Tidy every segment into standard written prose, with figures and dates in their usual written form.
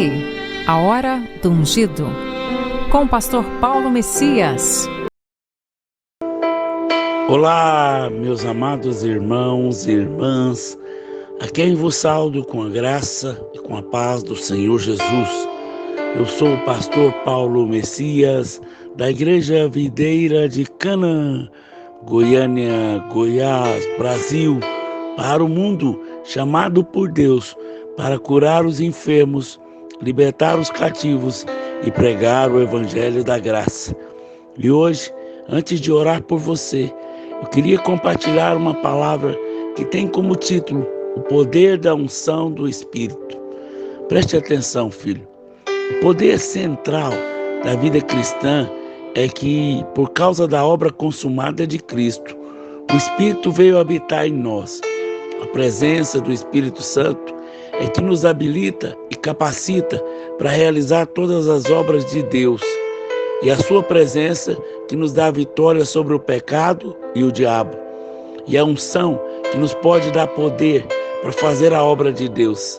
aí, a hora do ungido, com o pastor Paulo Messias. Olá, meus amados irmãos e irmãs, a quem vos saúdo com a graça e com a paz do Senhor Jesus. Eu sou o pastor Paulo Messias, da Igreja Videira de Canaã, Goiânia, Goiás, Brasil, para o mundo, chamado por Deus para curar os enfermos, libertar os cativos e pregar o Evangelho da graça. E hoje, antes de orar por você, eu queria compartilhar uma palavra que tem como título o poder da unção do Espírito. Preste atenção, filho. O poder central da vida cristã é que, por causa da obra consumada de Cristo, o Espírito veio habitar em nós. A presença do Espírito Santo é que nos habilita e capacita para realizar todas as obras de Deus. E a sua presença que nos dá a vitória sobre o pecado e o diabo. E a unção que nos pode dar poder para fazer a obra de Deus.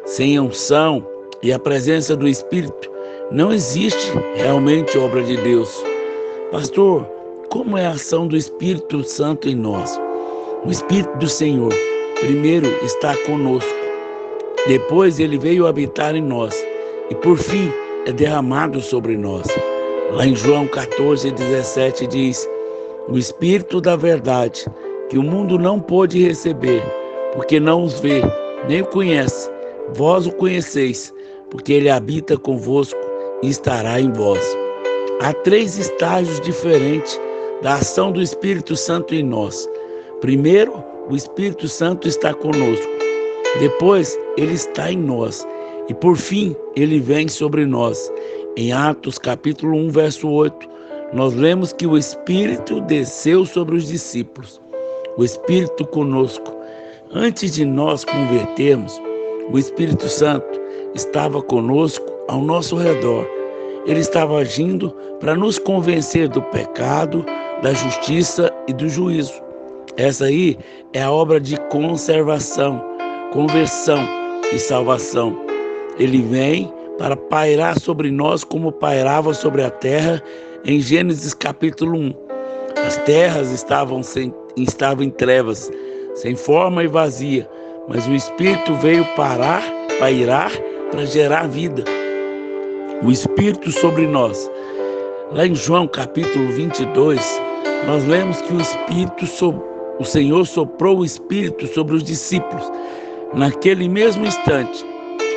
Sem a unção e a presença do Espírito, não existe realmente obra de Deus. Pastor, como é a ação do Espírito Santo em nós? O Espírito do Senhor, primeiro, está conosco. Depois, ele veio habitar em nós. E, por fim, é derramado sobre nós. Lá em João 14:17 diz: o Espírito da verdade, que o mundo não pôde receber, porque não os vê, nem o conhece. Vós o conheceis, porque ele habita convosco e estará em vós. Há 3 estágios diferentes da ação do Espírito Santo em nós. Primeiro, o Espírito Santo está conosco. Depois, ele está em nós. E por fim, ele vem sobre nós. Em Atos capítulo 1, verso 8, nós lemos que o Espírito desceu sobre os discípulos. O Espírito conosco. Antes de nós convertermos, o Espírito Santo estava conosco ao nosso redor. Ele estava agindo para nos convencer do pecado, da justiça e do juízo. Essa aí é a obra de conservação, conversão e salvação. Ele vem para pairar sobre nós como pairava sobre a terra em Gênesis capítulo 1. As terras estavam em trevas, sem forma e vazia, mas o Espírito veio pairar para gerar vida. O Espírito sobre nós. Lá em João capítulo 22, nós lemos que o Senhor soprou o Espírito sobre os discípulos. Naquele mesmo instante,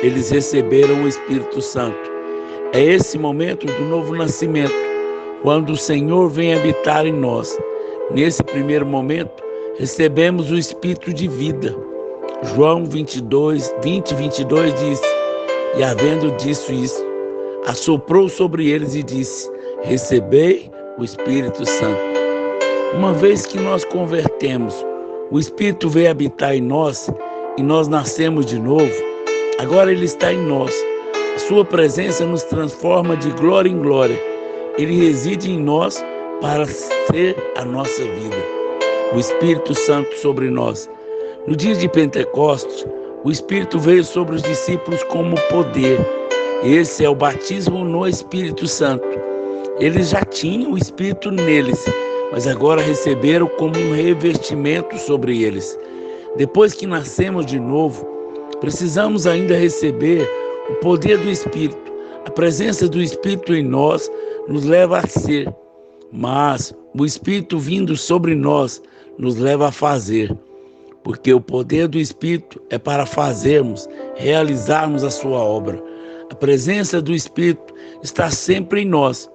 eles receberam o Espírito Santo. É esse momento do novo nascimento, quando o Senhor vem habitar em nós. Nesse primeiro momento, recebemos o Espírito de vida. João 20:22 diz: e havendo dito isso, assoprou sobre eles e disse: recebei o Espírito Santo. Uma vez que nós convertemos, o Espírito veio habitar em nós e nós nascemos de novo. Agora ele está em nós. A sua presença nos transforma de glória em glória. Ele reside em nós para ser a nossa vida. O Espírito Santo sobre nós. No dia de Pentecostes, o Espírito veio sobre os discípulos como poder. Esse é o batismo no Espírito Santo. Eles já tinham o Espírito neles, mas agora receberam como um revestimento sobre eles. Depois que nascemos de novo, precisamos ainda receber o poder do Espírito. A presença do Espírito em nós nos leva a ser, mas o Espírito vindo sobre nós nos leva a fazer. Porque o poder do Espírito é para fazermos, realizarmos a sua obra. A presença do Espírito está sempre em nós,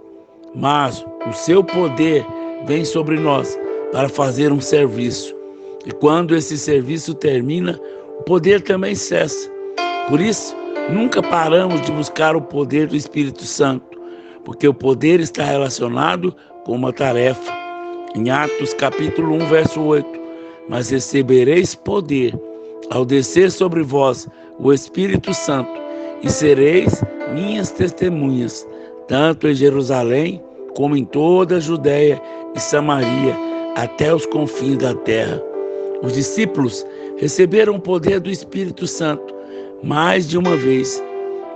mas o seu poder vem sobre nós para fazer um serviço. E quando esse serviço termina, o poder também cessa. Por isso, nunca paramos de buscar o poder do Espírito Santo, porque o poder está relacionado com uma tarefa. Em Atos capítulo 1, verso 8, mas recebereis poder ao descer sobre vós o Espírito Santo, e sereis minhas testemunhas, tanto em Jerusalém como em toda a Judéia e Samaria, até os confins da terra. Os discípulos receberam o poder do Espírito Santo mais de uma vez.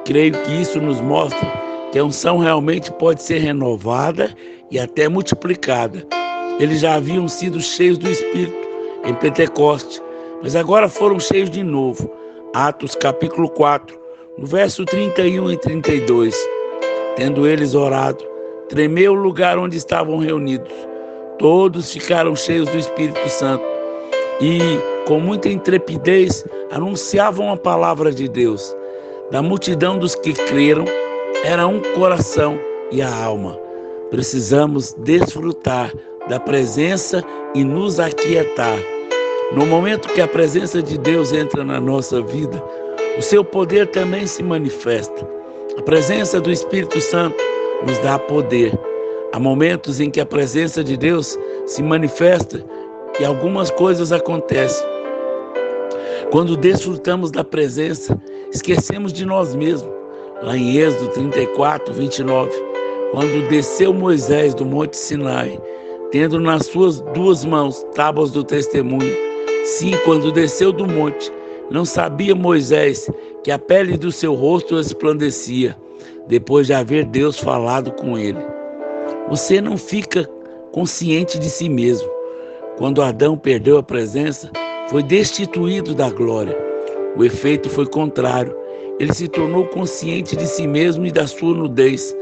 Creio que isso nos mostra que a unção realmente pode ser renovada e até multiplicada. Eles já haviam sido cheios do Espírito em Pentecoste, mas agora foram cheios de novo. Atos capítulo 4, no verso 31 e 32. Tendo eles orado, tremeu o lugar onde estavam reunidos. Todos ficaram cheios do Espírito Santo e, com muita intrepidez, anunciavam a palavra de Deus. Da multidão dos que creram, era um coração e a alma. Precisamos desfrutar da presença e nos aquietar. No momento que a presença de Deus entra na nossa vida, o seu poder também se manifesta. A presença do Espírito Santo nos dá poder. Há momentos em que a presença de Deus se manifesta e algumas coisas acontecem. Quando desfrutamos da presença, esquecemos de nós mesmos. Lá em Êxodo 34, 29, quando desceu Moisés do Monte Sinai, tendo nas suas duas mãos tábuas do testemunho, sim, quando desceu do monte, não sabia Moisés que a pele do seu rosto resplandecia, depois de haver Deus falado com ele. Você não fica consciente de si mesmo. Quando Adão perdeu a presença, foi destituído da glória. O efeito foi contrário. Ele se tornou consciente de si mesmo e da sua nudez.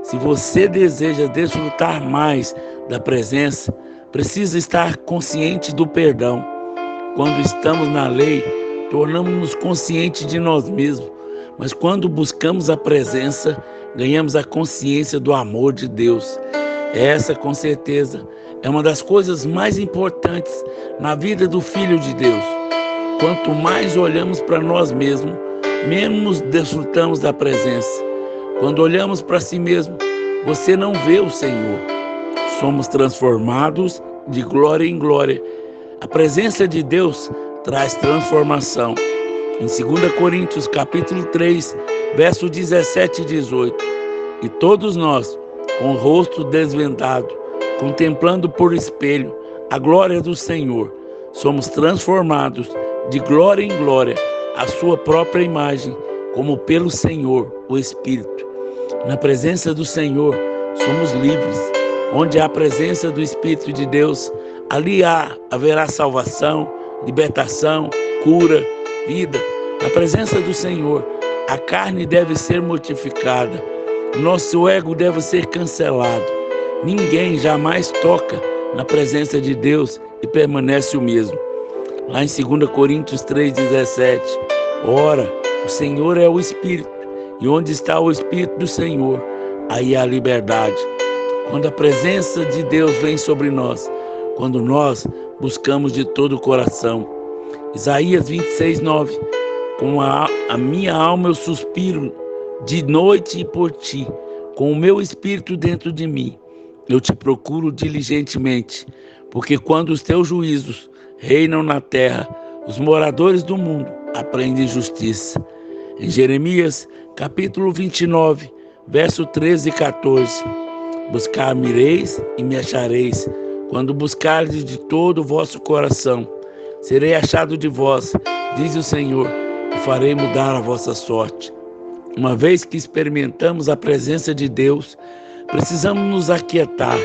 Se você deseja desfrutar mais da presença, precisa estar consciente do perdão. Quando estamos na lei, tornamos-nos conscientes de nós mesmos. Mas quando buscamos a presença, ganhamos a consciência do amor de Deus. Essa, com certeza, é uma das coisas mais importantes na vida do Filho de Deus. Quanto mais olhamos para nós mesmos, menos desfrutamos da presença. Quando olhamos para si mesmo, você não vê o Senhor. Somos transformados de glória em glória. A presença de Deus traz transformação. Em 2 Coríntios capítulo 3, verso 17 e 18. E todos nós, com o rosto desvendado, contemplando por espelho a glória do Senhor, somos transformados de glória em glória à sua própria imagem, como pelo Senhor, o Espírito. Na presença do Senhor, somos livres. Onde há a presença do Espírito de Deus, ali haverá salvação, libertação, cura, vida. Na presença do Senhor, a carne deve ser mortificada. Nosso ego deve ser cancelado. Ninguém jamais toca na presença de Deus e permanece o mesmo. Lá em 2 Coríntios 3,17, ora, o Senhor é o Espírito, e onde está o Espírito do Senhor, aí há liberdade. Quando a presença de Deus vem sobre nós, quando nós buscamos de todo o coração. Isaías 26:9, com a minha alma eu suspiro de noite por ti, com o meu espírito dentro de mim. Eu te procuro diligentemente, porque quando os teus juízos reinam na terra, os moradores do mundo aprendem justiça. Em Jeremias, capítulo 29, verso 13 e 14. Buscar-me-eis e me achareis, quando buscardes de todo o vosso coração. Serei achado de vós, diz o Senhor, e farei mudar a vossa sorte. Uma vez que experimentamos a presença de Deus, precisamos nos aquietar,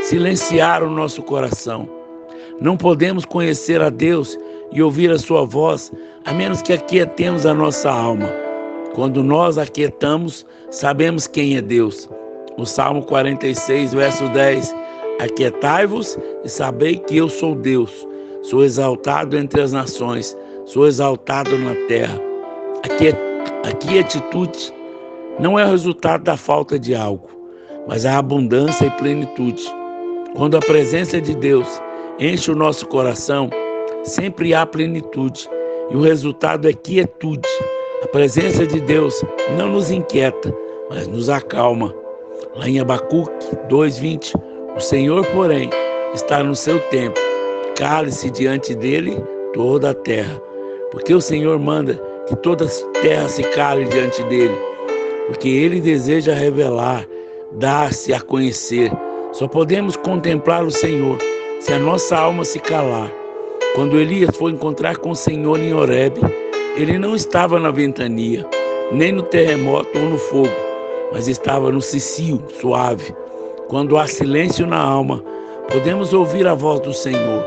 silenciar o nosso coração. Não podemos conhecer a Deus e ouvir a sua voz, a menos que aquietemos a nossa alma. Quando nós aquietamos, sabemos quem é Deus. O Salmo 46, verso 10. Aquietai-vos e sabei que eu sou Deus. Sou exaltado entre as nações, sou exaltado na terra. A quietitude não é o resultado da falta de algo, mas a abundância e plenitude. Quando a presença de Deus enche o nosso coração, sempre há plenitude, e o resultado é quietude. A presença de Deus não nos inquieta, mas nos acalma. Lá em Abacuque 2:20, o Senhor, porém, está no seu templo. Cale-se diante dele toda a terra, porque o Senhor manda que toda a terra se cale diante dele, porque ele deseja revelar, dar-se a conhecer. Só podemos contemplar o Senhor se a nossa alma se calar. Quando Elias foi encontrar com o Senhor em Horebe, ele não estava na ventania, nem no terremoto ou no fogo, mas estava no cicio suave. Quando há silêncio na alma, podemos ouvir a voz do Senhor.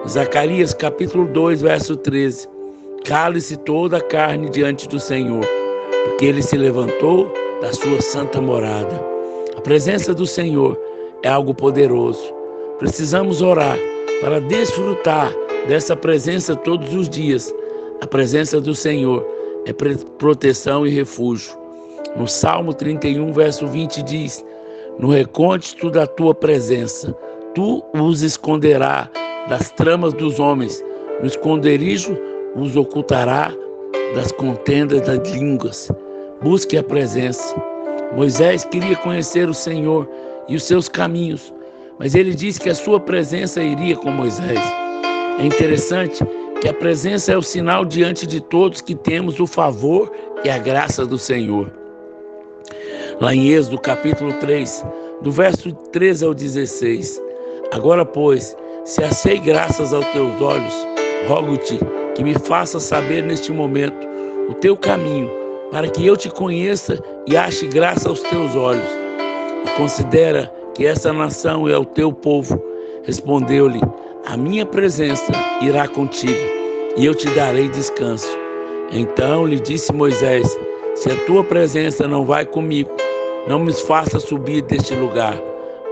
Zacarias capítulo 2, verso 13. Cale-se toda a carne diante do Senhor, porque Ele se levantou da sua santa morada. A presença do Senhor é algo poderoso. Precisamos orar para desfrutar dessa presença todos os dias. A presença do Senhor é proteção e refúgio. No Salmo 31, verso 20 diz: no recôndito da tua presença, tu os esconderás das tramas dos homens, no esconderijo os ocultará das contendas das línguas. Busque a presença. Moisés queria conhecer o Senhor e os seus caminhos, mas ele disse que a sua presença iria com Moisés. É interessante que a presença é o sinal diante de todos que temos o favor e a graça do Senhor. Lá em Êxodo capítulo 3, do verso 13 ao 16. Agora, pois, se achei graças aos teus olhos, rogo-te que me faça saber neste momento o teu caminho, para que eu te conheça e ache graça aos teus olhos. E considera que essa nação é o teu povo. Respondeu-lhe: a minha presença irá contigo, e eu te darei descanso. Então lhe disse Moisés: se a tua presença não vai comigo, não me faça subir deste lugar,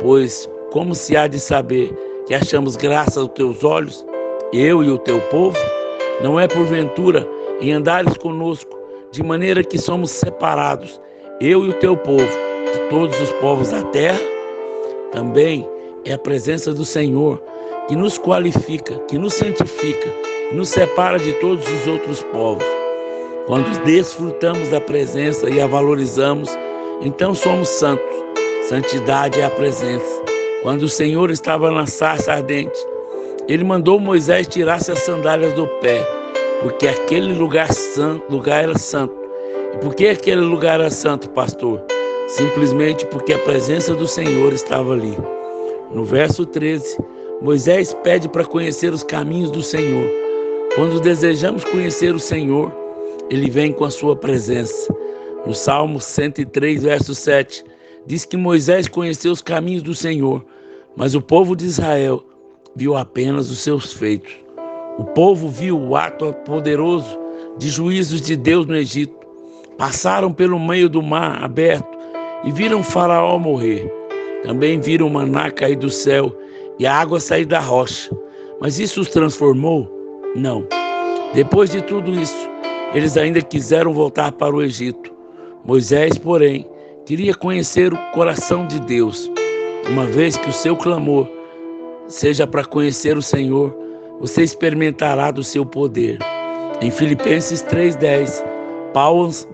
pois como se há de saber que achamos graça aos teus olhos, eu e o teu povo? Não é porventura em andares conosco, de maneira que somos separados, eu e o teu povo, de todos os povos da terra? Também é a presença do Senhor que nos qualifica, que nos santifica, que nos separa de todos os outros povos. Quando desfrutamos da presença e a valorizamos, então somos santos. Santidade é a presença. Quando o Senhor estava na sarça ardente, Ele mandou Moisés tirar-se as sandálias do pé, porque aquele lugar era santo. E por que aquele lugar era santo, pastor? Simplesmente porque a presença do Senhor estava ali. No verso 13, Moisés pede para conhecer os caminhos do Senhor. Quando desejamos conhecer o Senhor, Ele vem com a sua presença. No Salmo 103, verso 7, diz que Moisés conheceu os caminhos do Senhor, mas o povo de Israel viu apenas os seus feitos. O povo viu o ato poderoso de juízos de Deus no Egito. Passaram pelo meio do mar aberto e viram Faraó morrer. Também viram o maná cair do céu e a água sair da rocha. Mas isso os transformou? Não. Depois de tudo isso, eles ainda quiseram voltar para o Egito. Moisés, porém, queria conhecer o coração de Deus. Uma vez que o seu clamor seja para conhecer o Senhor, você experimentará do seu poder. Em Filipenses 3,10,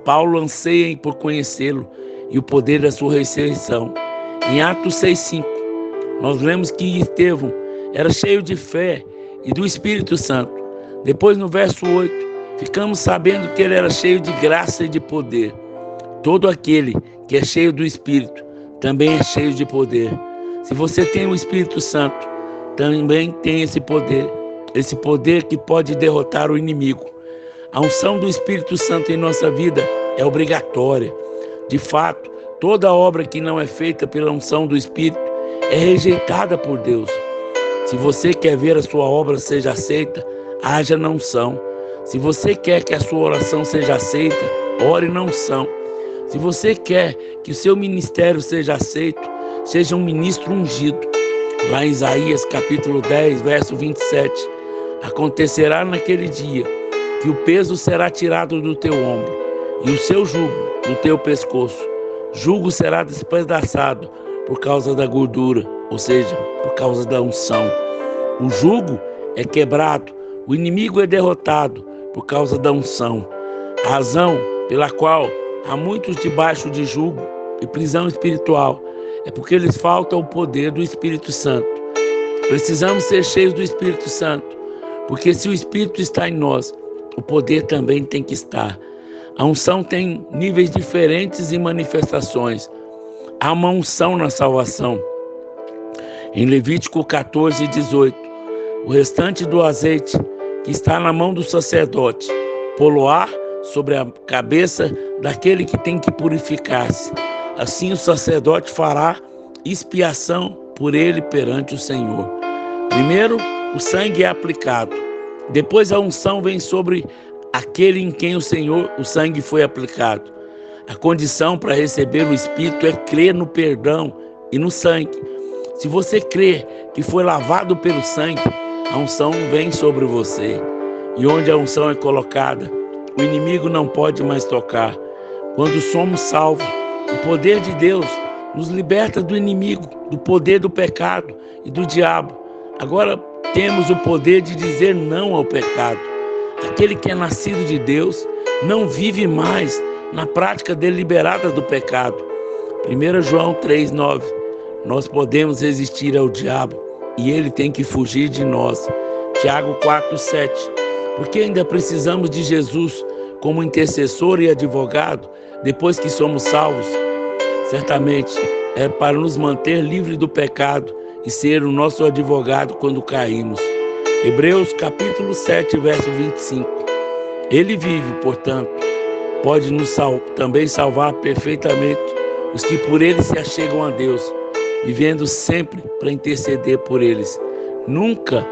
Paulo anseia por conhecê-lo e o poder da sua ressurreição. Em Atos 6,5, nós lemos que Estevão era cheio de fé e do Espírito Santo. Depois, no verso 8, ficamos sabendo que ele era cheio de graça e de poder. Todo aquele que é cheio do Espírito também é cheio de poder. Se você tem o Espírito Santo, também tem esse poder que pode derrotar o inimigo. A unção do Espírito Santo em nossa vida é obrigatória. De fato, toda obra que não é feita pela unção do Espírito é rejeitada por Deus. Se você quer ver a sua obra seja aceita, haja na unção. Se você quer que a sua oração seja aceita, ore na unção. Se você quer que o seu ministério seja aceito, seja um ministro ungido. Lá em Isaías capítulo 10, verso 27, acontecerá naquele dia que o peso será tirado do teu ombro e o seu jugo do teu pescoço. Jugo será despedaçado por causa da gordura, ou seja, por causa da unção. O jugo é quebrado, o inimigo é derrotado por causa da unção. A razão pela qual há muitos debaixo de jugo e prisão espiritual é porque lhes falta o poder do Espírito Santo. Precisamos ser cheios do Espírito Santo, porque se o Espírito está em nós, o poder também tem que estar. A unção tem níveis diferentes e manifestações. Há uma unção na salvação. Em Levítico 14, 18, o restante do azeite que está na mão do sacerdote, poloá sobre a cabeça daquele que tem que purificar-se. Assim o sacerdote fará expiação por ele perante o Senhor. Primeiro, o sangue é aplicado. Depois a unção vem sobre aquele em quem o sangue foi aplicado. A condição para receber o Espírito é crer no perdão e no sangue. Se você crer que foi lavado pelo sangue, a unção vem sobre você. E onde a unção é colocada, o inimigo não pode mais tocar. Quando somos salvos, o poder de Deus nos liberta do inimigo, do poder do pecado e do diabo. Agora temos o poder de dizer não ao pecado. Aquele que é nascido de Deus não vive mais na prática deliberada do pecado. 1 João 3,9. Nós podemos resistir ao diabo e ele tem que fugir de nós. Tiago 4,7. Porque ainda precisamos de Jesus como intercessor e advogado depois que somos salvos? Certamente é para nos manter livres do pecado e ser o nosso advogado quando caímos. Hebreus capítulo 7, verso 25. Ele vive, portanto, pode nos também salvar perfeitamente os que por ele se achegam a Deus, vivendo sempre para interceder por eles. Nunca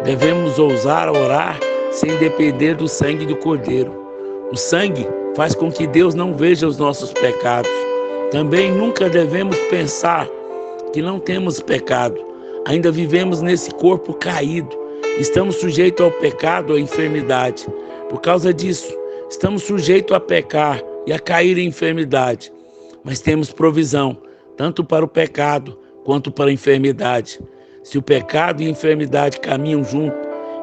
devemos ousar orar sem depender do sangue do Cordeiro. O sangue faz com que Deus não veja os nossos pecados. Também nunca devemos pensar que não temos pecado. Ainda vivemos nesse corpo caído. Estamos sujeitos ao pecado, à enfermidade. Por causa disso, estamos sujeitos a pecar e a cair em enfermidade. Mas temos provisão, tanto para o pecado quanto para a enfermidade. Se o pecado e a enfermidade caminham junto,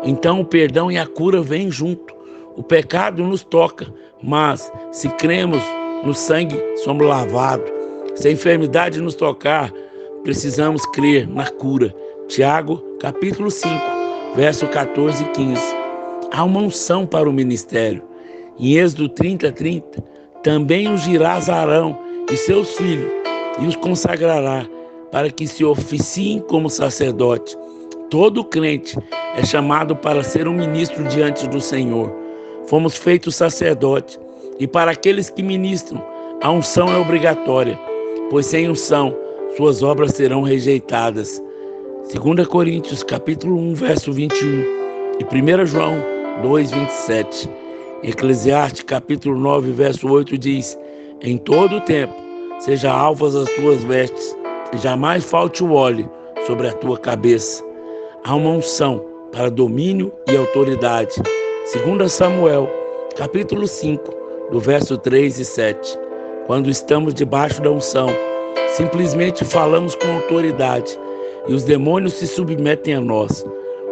então o perdão e a cura vêm junto. O pecado nos toca, mas se cremos no sangue, somos lavados. Se a enfermidade nos tocar, precisamos crer na cura. Tiago, capítulo 5, verso 14 e 15. Há uma unção para o ministério. Em Êxodo 30:30, também ungirás Arão e seus filhos e os consagrará para que se oficiem como sacerdote. Todo crente é chamado para ser um ministro diante do Senhor. Fomos feitos sacerdotes e para aqueles que ministram, a unção é obrigatória, pois sem unção suas obras serão rejeitadas. 2 Coríntios capítulo 1, verso 21 e 1 João 2:27. Eclesiastes capítulo 9, verso 8 diz: em todo o tempo seja alvas as tuas vestes, e jamais falte o óleo sobre a tua cabeça. Há uma unção para domínio e autoridade. 2 Samuel capítulo 5, do verso 3 e 7. Quando estamos debaixo da unção, simplesmente falamos com autoridade e os demônios se submetem a nós.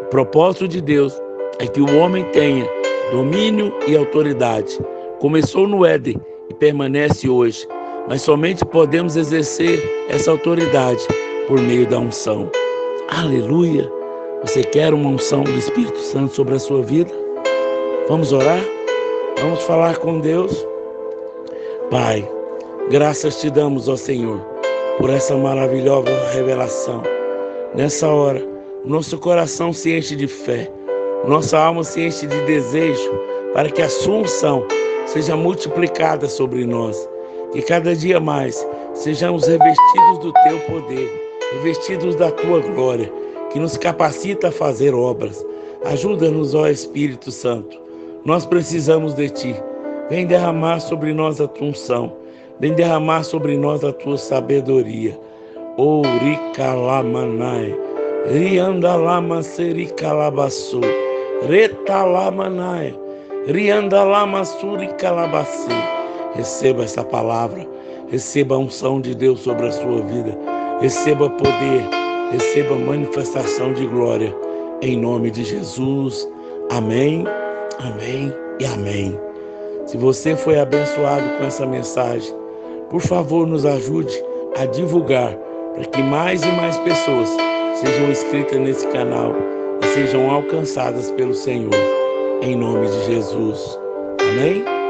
O propósito de Deus é que o homem tenha domínio e autoridade. Começou no Éden e permanece hoje, mas somente podemos exercer essa autoridade por meio da unção. Aleluia! Você quer uma unção do Espírito Santo sobre a sua vida? Vamos orar? Vamos falar com Deus? Pai, graças te damos, ó Senhor, por essa maravilhosa revelação. Nessa hora, nosso coração se enche de fé, nossa alma se enche de desejo para que a sua unção seja multiplicada sobre nós. Que cada dia mais sejamos revestidos do teu poder, revestidos da tua glória, que nos capacita a fazer obras. Ajuda-nos, ó Espírito Santo. Nós precisamos de ti. Vem derramar sobre nós a tua unção. Vem derramar sobre nós a tua sabedoria. Oricalamanai, Riandalama sericalabaçu, Retalamanai, Riandalama suricalabassi. Receba essa palavra, receba a unção de Deus sobre a sua vida, receba poder, receba manifestação de glória, em nome de Jesus. Amém, amém e amém. Se você foi abençoado com essa mensagem, por favor, nos ajude a divulgar para que mais e mais pessoas sejam inscritas nesse canal e sejam alcançadas pelo Senhor, em nome de Jesus. Amém?